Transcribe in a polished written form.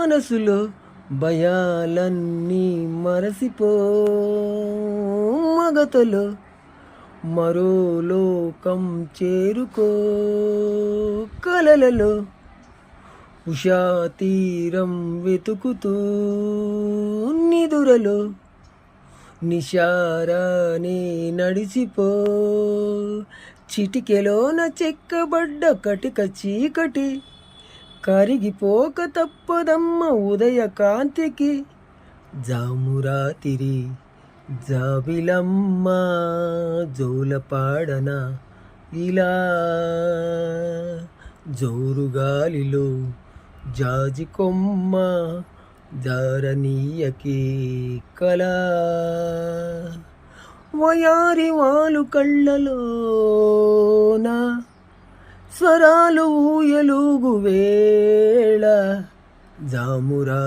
మనసులో భయాలన్నీ మరసిపో మగతలో మరో లోకం చేరుకో కలలలో ఉషా తీరం వెతుకుతూ నిదురలో నిశారానే నడిచిపో చిటికెలోన చెక్కబడ్డ కటిక చీకటి కరిగిపోక తప్పదమ్మ ఉదయ కాంతికి జామురాతిరి జాబిలమ్మ జోలపాడన ఇలా జోరుగాలిలో జాజి కొమ్మ జారనీయకి కళ వయారి వాలు కళ్ళలోన స్వరాలు ఊయలుగు వేళ జామురా